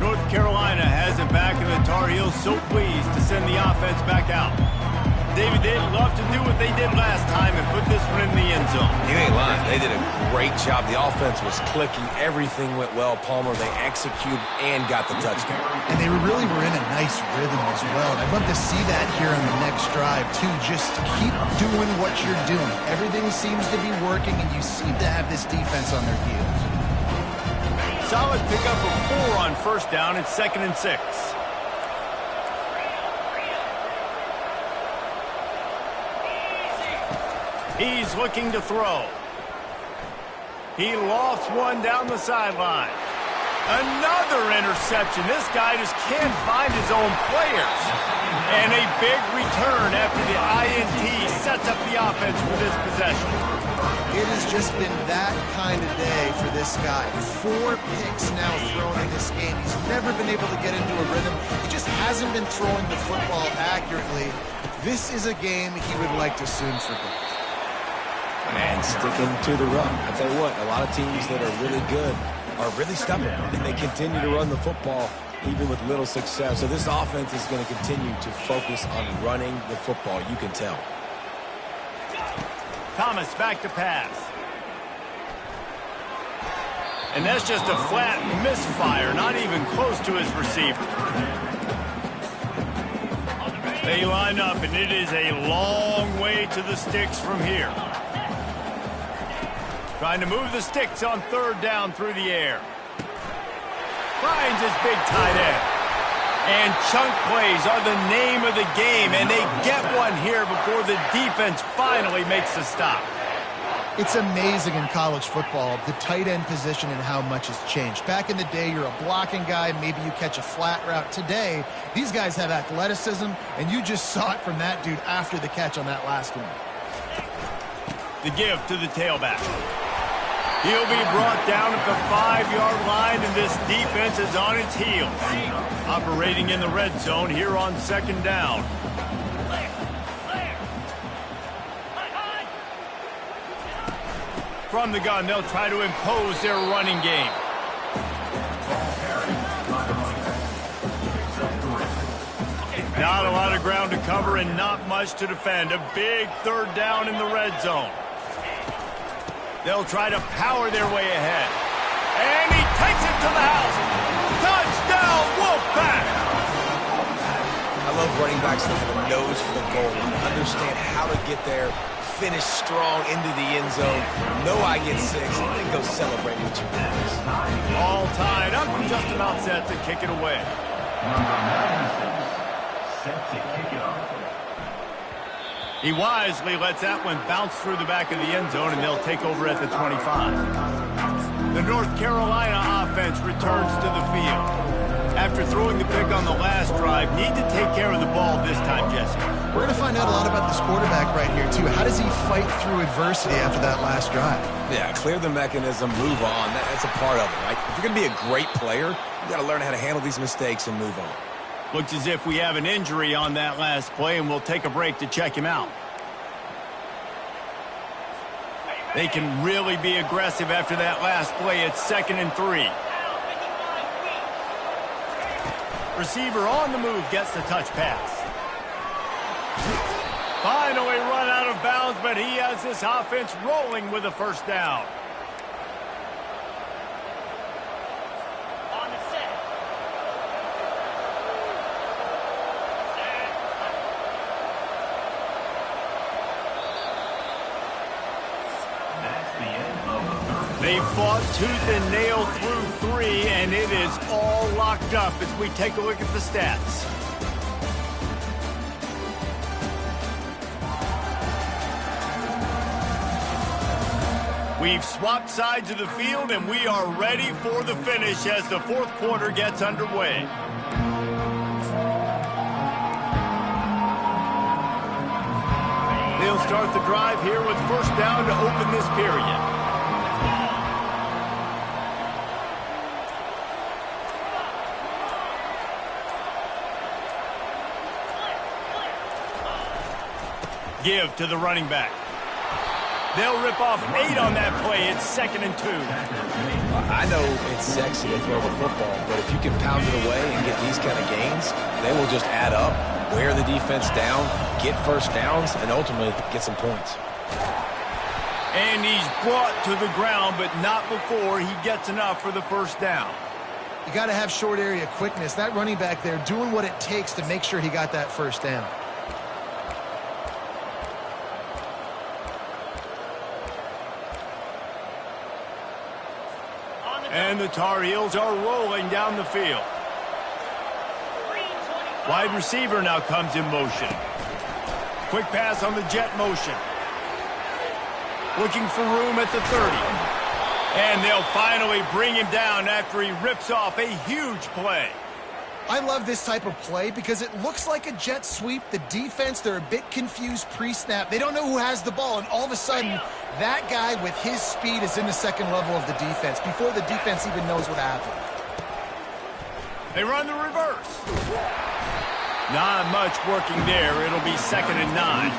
Speaker 1: North Carolina has it back, and the Tar Heels so pleased to send the offense back out. David, they'd love to do what they did last time and put this one in the end zone.
Speaker 2: You ain't lying. They did a great job. The offense was clicking. Everything went well. Palmer, they executed and got the touchdown.
Speaker 3: And they really were in a nice rhythm as well. And I'd love to see that here on the next drive, too. Just keep doing what you're doing. Everything seems to be working, and you seem to have this defense on their heels.
Speaker 1: Solid pickup of 4 on first down. It's 2nd and 6. He's looking to throw. He lofts one down the sideline. Another interception. This guy just can't find his own players. And a big return after the INT sets up the offense for this possession.
Speaker 3: It has just been that kind of day for this guy. 4 picks now thrown in this game. He's never been able to get into a rhythm. He just hasn't been throwing the football accurately. This is a game he would like to soon forget.
Speaker 2: And sticking to the run. I tell you what, a lot of teams that are really good are really stubborn, and they continue to run the football even with little success. So this offense is going to continue to focus on running the football. You can tell.
Speaker 1: Thomas back to pass. And that's just a flat misfire, not even close to his receiver. They line up, and it is a long way to the sticks from here. Trying to move the sticks on 3rd down through the air. Finds his big tight end. And chunk plays are the name of the game, and they get one here before the defense finally makes the stop.
Speaker 3: It's amazing in college football, the tight end position and how much has changed. Back in the day, you're a blocking guy, maybe you catch a flat route. Today, these guys have athleticism, and you just saw it from that dude after the catch on that last one.
Speaker 1: The give to the tailback. He'll be brought down at the 5-yard line, and this defense is on its heels. Operating in the red zone here on 2nd down. From the gun, they'll try to impose their running game. Not a lot of ground to cover and not much to defend. A big 3rd down in the red zone. They'll try to power their way ahead. And he takes it to the house. Touchdown, Wolfpack!
Speaker 2: I love running backs that have a nose for the goal and understand how to get there, finish strong into the end zone, know I get 6, and then go celebrate with your guys.
Speaker 1: All tied up, just about set to kick it away.
Speaker 4: Number 96, set to kick it off.
Speaker 1: He wisely lets that one bounce through the back of the end zone, and they'll take over at the 25. The North Carolina offense returns to the field. After throwing the pick on the last drive, need to take care of the ball this time, Jesse.
Speaker 3: We're going to find out a lot about this quarterback right here, too. How does he fight through adversity after that last drive?
Speaker 2: Yeah, clear the mechanism, move on. That's a part of it, right? If you're going to be a great player, you got to learn how to handle these mistakes and move on.
Speaker 1: Looks as if we have an injury on that last play, and we'll take a break to check him out. They can really be aggressive after that last play. It's 2nd and 3. Receiver on the move gets the touch pass. Finally run out of bounds, but he has this offense rolling with a first down. They fought tooth and nail through 3, and it is all locked up as we take a look at the stats. We've swapped sides of the field, and we are ready for the finish as the 4th quarter gets underway. They'll start the drive here with first down to open this period. Give to the running back. They'll rip off 8 on that play. It's 2nd and 2.
Speaker 2: I know it's sexy to throw the football, but if you can pound it away and get these kind of gains, they will just add up, wear the defense down, get first downs, and ultimately get some points.
Speaker 1: And he's brought to the ground, but not before he gets enough for the first down.
Speaker 3: You got to have short area quickness. That running back there doing what it takes to make sure he got that first down.
Speaker 1: And the Tar Heels are rolling down the field. Wide receiver now comes in motion. Quick pass on the jet motion. Looking for room at the 30. And they'll finally bring him down after he rips off a huge play.
Speaker 3: I love this type of play because it looks like a jet sweep. The defense, they're a bit confused pre-snap. They don't know who has the ball, and all of a sudden, that guy with his speed is in the second level of the defense before the defense even knows what happened.
Speaker 1: They run the reverse. Not much working there. It'll be 2nd and 9.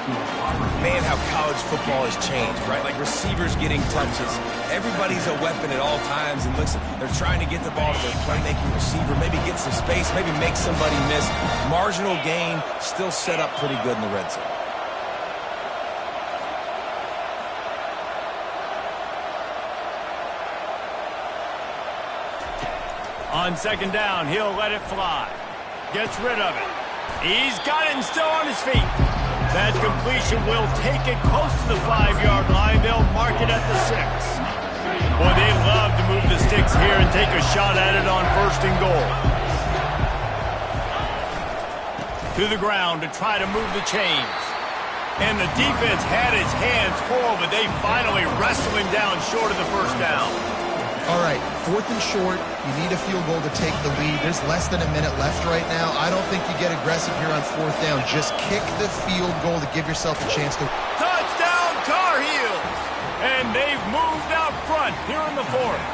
Speaker 2: Man, how college football has changed, right? Like receivers getting touches. Everybody's a weapon at all times. And listen, they're trying to get the ball to their playmaking receiver, maybe get some space, maybe make somebody miss. Marginal gain, still set up pretty good in the red zone.
Speaker 1: On 2nd down, he'll let it fly. Gets rid of it. He's got it and still on his feet. That completion will take it close to the 5-yard line. They'll mark it at the 6. Boy, they love to move the sticks here and take a shot at it on 1st and goal. To the ground to try to move the chains. And the defense had its hands full, but they finally wrestle him down short of the first down.
Speaker 3: All right, 4th and short. You need a field goal to take the lead. There's less than a minute left right now. I don't think you get aggressive here on 4th down. Just kick the field goal to give yourself a chance to...
Speaker 1: Touchdown, Tar Heels! And they've moved out front here in the 4th.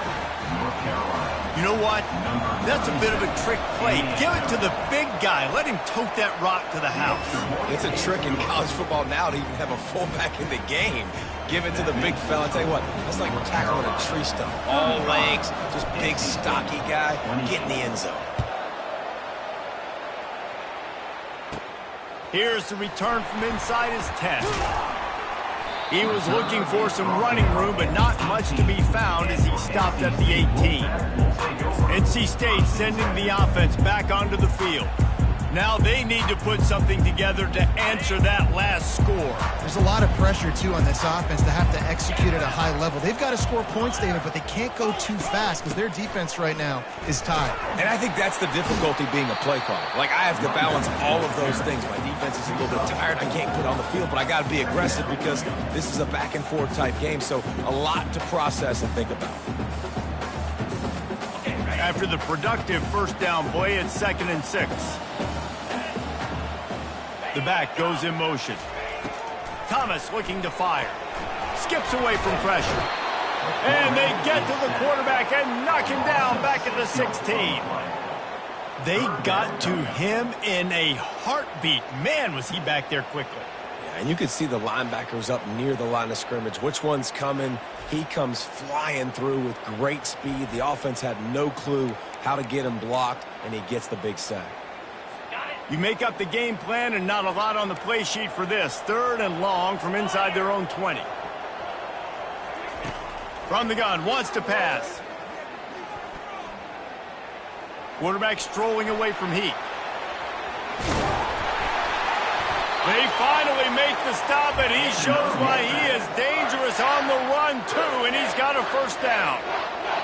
Speaker 1: You know what? That's a bit of a trick play. Give it to the big guy. Let him tote that rock to the house.
Speaker 2: It's a trick in college football now to even have a fullback in the game. Give it to the big fella. I'll tell you what, that's like tackling a tree stump. All legs, just big, stocky guy. Get in the end zone.
Speaker 1: Here's the return from inside his 10. He was looking for some running room, but not much to be found as he stopped at the 18. NC State sending the offense back onto the field. Now they need to put something together to answer that last score.
Speaker 3: There's a lot of pressure, too, on this offense to have to execute at a high level. They've got to score points, David, but they can't go too fast because their defense right now is tired.
Speaker 2: And I think that's the difficulty being a play caller. Like, I have to balance all of those things. My defense is a little bit tired. I can't put on the field, but I got to be aggressive because this is a back-and-forth type game, so a lot to process and think about.
Speaker 1: After the productive first down play, it's 2nd and 6. The back goes in motion. Thomas looking to fire. Skips away from pressure. And they get to the quarterback and knock him down back at the 16. They got to him in a heartbeat. Man, was he back there quickly.
Speaker 2: And you could see the linebackers up near the line of scrimmage. Which one's coming? He comes flying through with great speed. The offense had no clue how to get him blocked, and he gets the big sack.
Speaker 1: You make up the game plan and not a lot on the play sheet for this. 3rd and long from inside their own 20. From the gun, wants to pass. Quarterback strolling away from Heat. They finally make the stop, and he shows why he is dangerous on the run, too, and he's got a first down.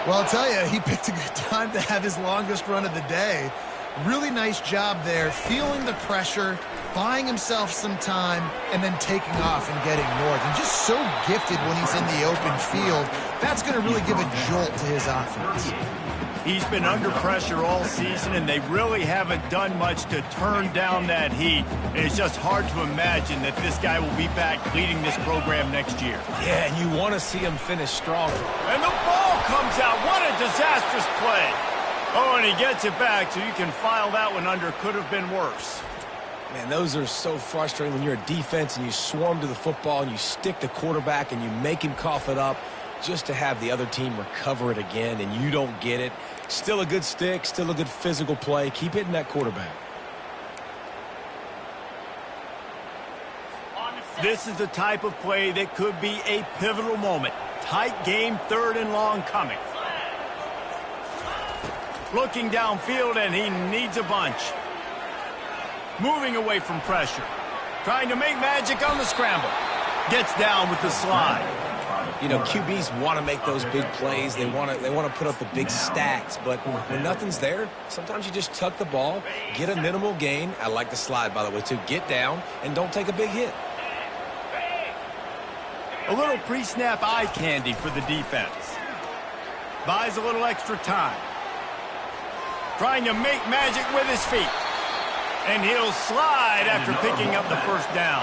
Speaker 3: Well, I'll tell you, he picked a good time to have his longest run of the day. Really nice job there, feeling the pressure, buying himself some time, and then taking off and getting north. And just so gifted when he's in the open field. That's going to really give a jolt to his offense.
Speaker 1: He's been under pressure all season, and they really haven't done much to turn down that heat. And it's just hard to imagine that this guy will be back leading this program next year.
Speaker 2: Yeah, and you want to see him finish strong.
Speaker 1: And the ball comes out. What a disastrous play. Oh, and he gets it back, so you can file that one under. Could have been worse.
Speaker 2: Man, those are so frustrating when you're a defense and you swarm to the football and you stick the quarterback and you make him cough it up just to have the other team recover it again and you don't get it. Still a good stick, still a good physical play. Keep hitting that quarterback.
Speaker 1: This is the type of play that could be a pivotal moment. Tight game, 3rd and long coming. Looking downfield, and he needs a bunch. Moving away from pressure. Trying to make magic on the scramble. Gets down with the slide.
Speaker 2: You know, QBs want to make those big plays. They want to put up the big stats. But when nothing's there, sometimes you just tuck the ball, get a minimal gain. I like the slide, by the way, too. Get down and don't take a big hit.
Speaker 1: A little pre-snap eye candy for the defense. Buys a little extra time. Trying to make magic with his feet. And he'll slide after picking up the first down.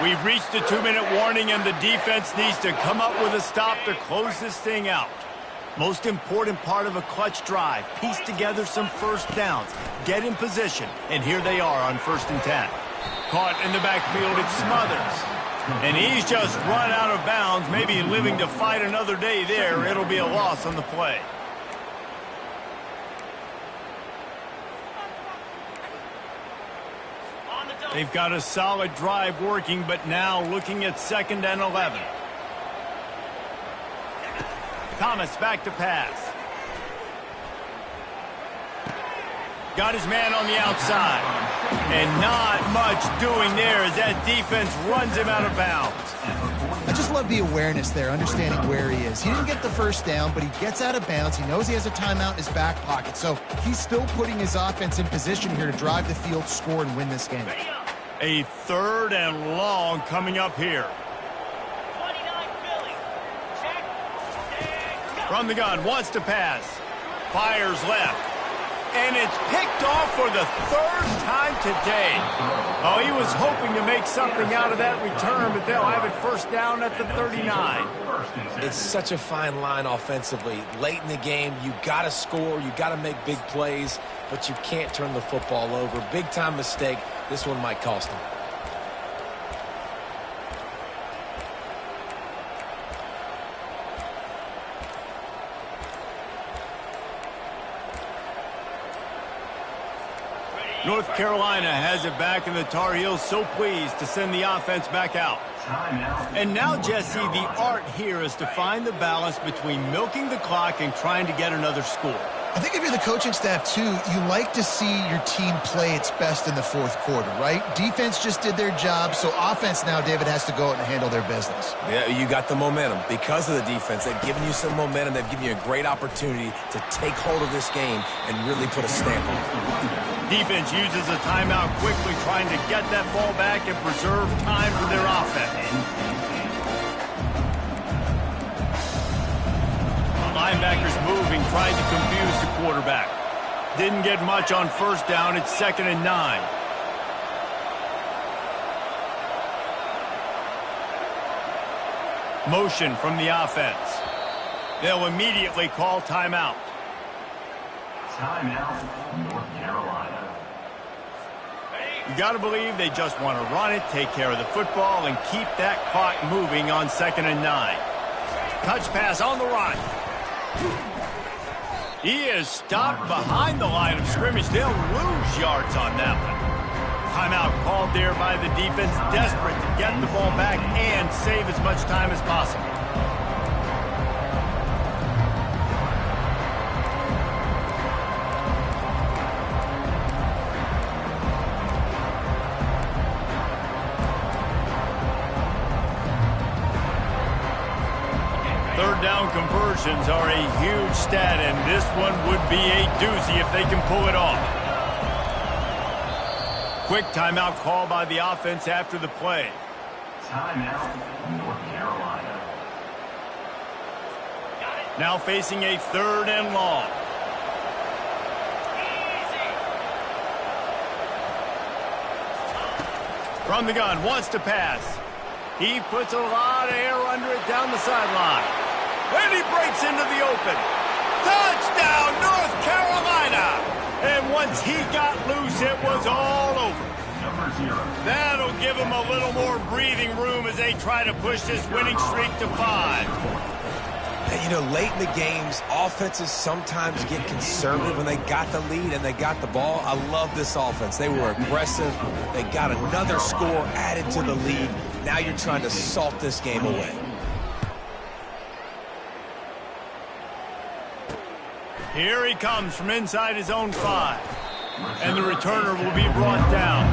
Speaker 1: We've reached the 2-minute warning, and the defense needs to come up with a stop to close this thing out. Most important part of a clutch drive. Piece together some first downs. Get in position. And here they are on 1st and 10. Caught in the backfield, it's Smothers. And he's just run out of bounds, maybe living to fight another day there. It'll be a loss on the play. They've got a solid drive working, but now looking at 2nd and 11. Thomas back to pass. Got his man on the outside. And not much doing there as that defense runs him out of bounds.
Speaker 3: I just love the awareness there, understanding where he is. He didn't get the first down, but he gets out of bounds. He knows he has a timeout in his back pocket, so he's still putting his offense in position here to drive the field, score, and win this game.
Speaker 1: A 3rd and long coming up here. From the gun, wants to pass. Fires left. And it's picked off for the 3rd time today. Oh, he was hoping to make something out of that return, but they'll have it first down at the 39.
Speaker 2: It's such a fine line offensively. Late in the game, you got to score, you got to make big plays, but you can't turn the football over. Big-time mistake. This one might cost him.
Speaker 1: North Carolina has it back, and the Tar Heels so pleased to send the offense back out. And now, Jesse, the art here is to find the balance between milking the clock and trying to get another score.
Speaker 3: I think if you're the coaching staff, too, you like to see your team play its best in the fourth quarter, right? Defense just did their job, so offense now, David, has to go out and handle their business.
Speaker 2: Yeah, you got the momentum. Because of the defense, they've given you some momentum. They've given you a great opportunity to take hold of this game and really put a stamp on it.
Speaker 1: Defense uses a timeout quickly, trying to get that ball back and preserve time for their offense. Linebackers moving, trying to confuse the quarterback. Didn't get much on first down. It's 2nd and 9. Motion from the offense. They'll immediately call timeout.
Speaker 4: Timeout, North Carolina.
Speaker 1: You got to believe they just want to run it, take care of the football, and keep that clock moving on 2nd and 9. Touch pass on the run. He is stopped behind the line of scrimmage. They'll lose yards on that one. Timeout called there by the defense, desperate to get the ball back and save as much time as possible. Down conversions are a huge stat, and this one would be a doozy if they can pull it off. Quick timeout call by the offense after the play.
Speaker 4: Timeout, North Carolina.
Speaker 1: Now facing a 3rd and long. From the gun, wants to pass. He puts a lot of air under it down the sideline. And he breaks into the open. Touchdown, North Carolina! And once he got loose, it was all over.
Speaker 4: Number 0.
Speaker 1: That'll give them a little more breathing room as they try to push this winning streak to 5.
Speaker 2: And, you know, late in the games, offenses sometimes get conservative when they got the lead and they got the ball. I love this offense. They were aggressive. They got another score added to the lead. Now you're trying to salt this game away.
Speaker 1: Here he comes from inside his own 5. And the returner will be brought down.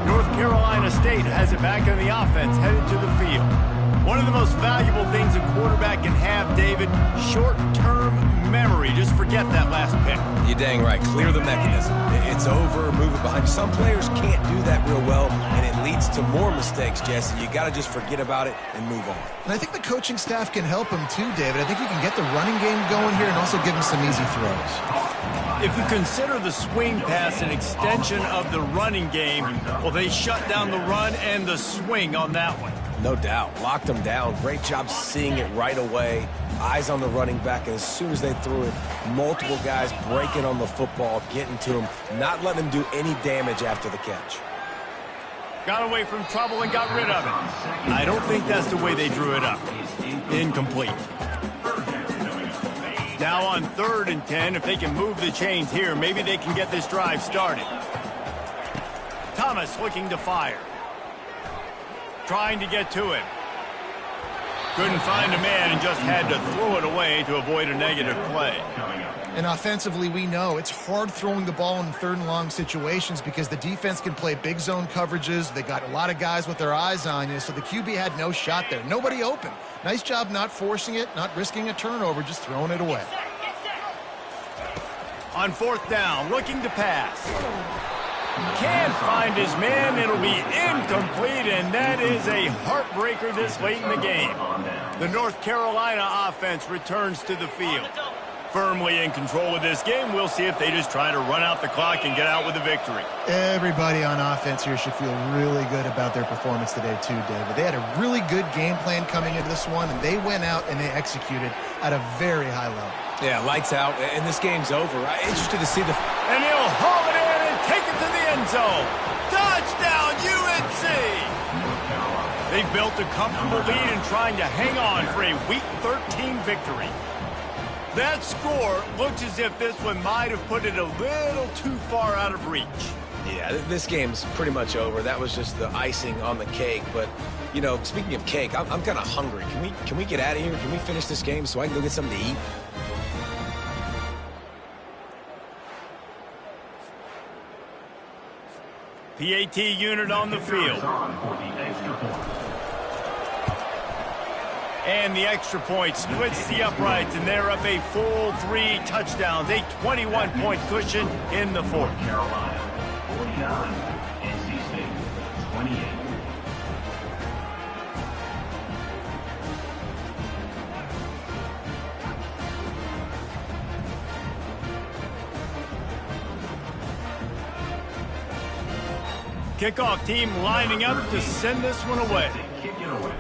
Speaker 1: North Carolina State has it back on the offense, headed to the field. One of the most valuable things a quarterback can have, David, short-term memory. Just forget that last pick.
Speaker 2: You're dang right. Clear the mechanism. It's over, move it behind you. Some players can't do that real well, and it leads to more mistakes, Jesse. You got to just forget about it and move on.
Speaker 3: And I think the coaching staff can help him too, David. I think you can get the running game going here and also give him some easy throws.
Speaker 1: If you consider the swing pass an extension of the running game, well, they shut down the run and the swing on that one.
Speaker 2: No doubt. Locked him down. Great job seeing it right away. Eyes on the running back, and as soon as they threw it, multiple guys breaking on the football, getting to him, not letting him do any damage after the catch.
Speaker 1: Got away from trouble and got rid of it. I don't think that's the way they drew it up. Incomplete. Now on 3rd and 10, if they can move the chains here, maybe they can get this drive started. Thomas looking to fire. Trying to get to him. Couldn't find a man and just had to throw it away to avoid a negative play.
Speaker 3: And offensively, we know it's hard throwing the ball in 3rd and long situations because the defense can play big zone coverages. They got a lot of guys with their eyes on you, so the QB had no shot there. Nobody open. Nice job not forcing it, not risking a turnover, just throwing it away.
Speaker 1: On 4th down, looking to pass. Can't find his man. It'll be incomplete, and that is a heartbreaker this late in the game. The North Carolina offense returns to the field. Firmly in control of this game. We'll see if they just try to run out the clock and get out with a victory.
Speaker 3: Everybody on offense here should feel really good about their performance today too, David. They had a really good game plan coming into this one, and they went out and they executed at a very high level.
Speaker 2: Yeah, lights out, and this game's over. I'm interested to see the...
Speaker 1: And he'll haul it in and take it to the end zone. Touchdown, UNC! They've built a comfortable lead and trying to hang on for a Week 13 victory. That score looks as if this one might have put it a little too far out of reach.
Speaker 2: Yeah, this game's pretty much over. That was just the icing on the cake, but You know, speaking of cake, I'm kind of hungry. Can we get out of here? Can we finish this game so I can go get something to eat?
Speaker 1: PAT unit on the field. And the extra point splits the uprights, and they're up a full 3 touchdowns, a 21-point cushion in the fourth.
Speaker 4: Carolina, 49. NC State, 28.
Speaker 1: Kickoff team lining up to send this one away.
Speaker 4: Kick it away.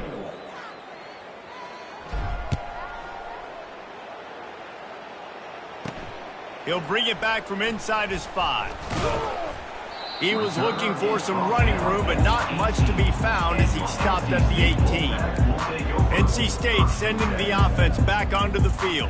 Speaker 1: He'll bring it back from inside his 5. He was looking for some running room, but not much to be found as he stopped at the 18. NC State sending the offense back onto the field.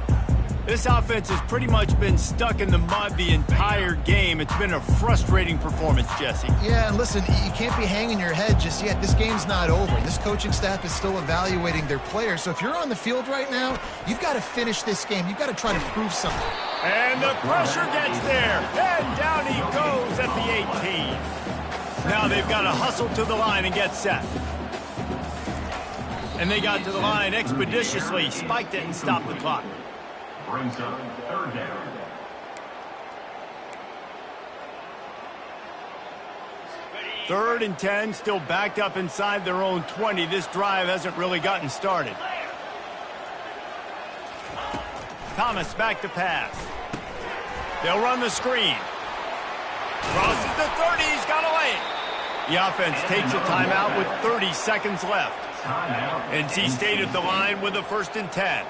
Speaker 1: This offense has pretty much been stuck in the mud the entire game. It's been a frustrating performance, Jesse.
Speaker 3: Yeah, and listen, you can't be hanging your head just yet. This game's not over. This coaching staff is still evaluating their players. So if you're on the field right now, you've got to finish this game. You've got to try to prove something.
Speaker 1: And the pressure gets there. And down he goes at the 18. Now they've got to hustle to the line and get set. And they got to the line expeditiously, spiked it, and stopped the clock.
Speaker 4: Brings up 3rd down.
Speaker 1: Third and 10, still backed up inside their own 20. This drive hasn't really gotten started. Thomas back to pass. They'll run the screen. Crosses the 30, he's got a lane. The offense takes a timeout with 30 seconds left. NC State at the line with a 1st and 10.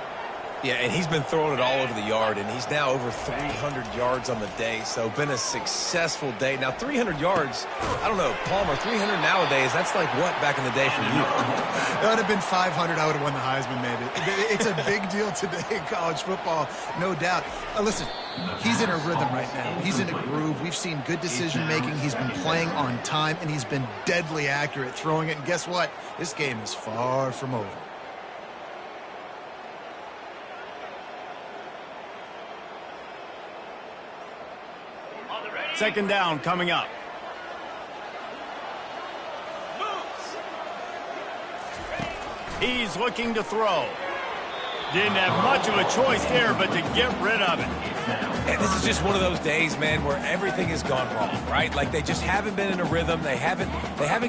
Speaker 2: Yeah, and he's been throwing it all over the yard, and he's now over 300 yards on the day, so been a successful day. Now, 300 yards, I don't know, Palmer, 300 nowadays, that's like what back in the day for you?
Speaker 3: That would have been 500. I would have won the Heisman, maybe. It's a big deal today in college football, no doubt. Listen, he's in a rhythm right now. He's in a groove. We've seen good decision-making. He's been playing on time, and he's been deadly accurate throwing it. And guess what? This game is far from over.
Speaker 1: Second down coming up. He's looking to throw. Didn't have much of a choice there, but to get rid of it.
Speaker 2: And this is just one of those days, man, where everything has gone wrong, right? Like they just haven't been in a rhythm. They haven't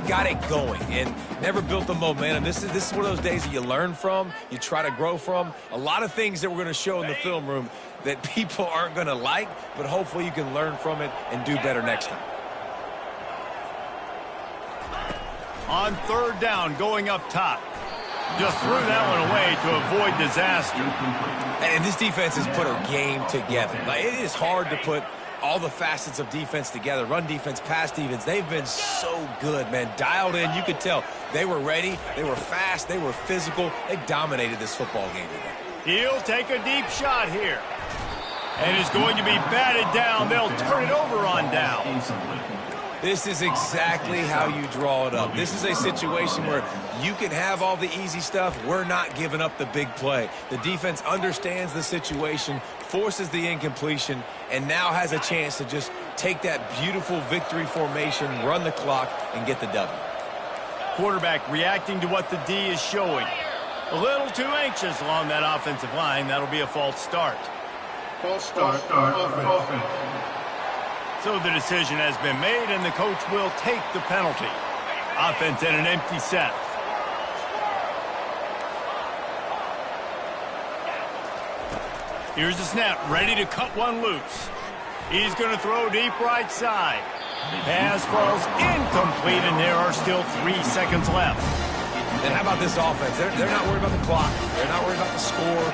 Speaker 2: got it going and never built the momentum. This is one of those days that you learn from, you try to grow from. A lot of things that we're going to show in the film room that people aren't going to like, but hopefully you can learn from it and do better next time.
Speaker 1: On 3rd down, going up top. Just threw that one away to avoid disaster.
Speaker 2: And this defense has put a game together. Like, it is hard to put all the facets of defense together. Run defense, pass defense. They've been so good, man. Dialed in. You could tell they were ready. They were fast. They were physical. They dominated this football game today.
Speaker 1: He'll take a deep shot here. And it's going to be batted down. They'll turn it over on down.
Speaker 2: This is exactly how you draw it up. This is a situation where you can have all the easy stuff. We're not giving up the big play. The defense understands the situation, forces the incompletion, and now has a chance to just take that beautiful victory formation, run the clock, and get the W.
Speaker 1: Quarterback reacting to what the D is showing. A little too anxious along that offensive line. That'll be a false start.
Speaker 4: False start. Offense.
Speaker 1: So the decision has been made, and the coach will take the penalty. Offense in an empty set. Here's the snap, ready to cut one loose. He's going to throw deep right side. Pass falls incomplete, and there are still 3 seconds left.
Speaker 2: And how about this offense? They're not worried about the clock. They're not worried about the score.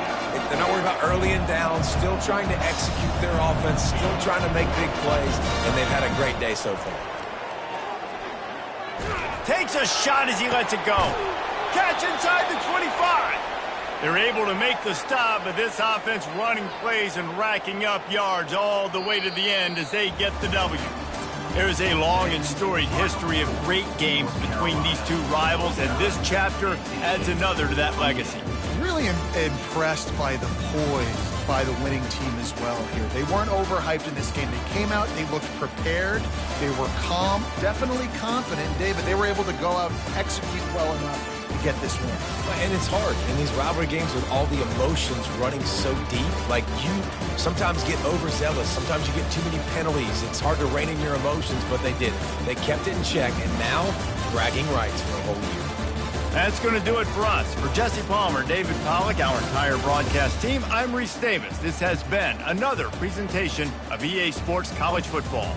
Speaker 2: They're not worried about early and down. Still trying to execute their offense. Still trying to make big plays. And they've had a great day so far.
Speaker 1: Takes a shot as he lets it go. Catch inside the 25. They're able to make the stop, but this offense running plays and racking up yards all the way to the end as they get the W. There's a long and storied history of great games between these two rivals, and this chapter adds another to that legacy.
Speaker 3: Really impressed by the poise by the winning team as well here. They weren't overhyped in this game. They came out, they looked prepared, they were calm, definitely confident, David. They were able to go out and execute well enough to get this win.
Speaker 2: And it's hard in these rivalry games with all the emotions running so deep. Like, you sometimes get overzealous. Sometimes you get too many penalties. It's hard to rein in your emotions, but they did. They kept it in check, and now bragging rights for a whole year.
Speaker 1: That's going to do it for us. For Jesse Palmer, David Pollack, our entire broadcast team, I'm Reese Davis. This has been another presentation of EA Sports College Football.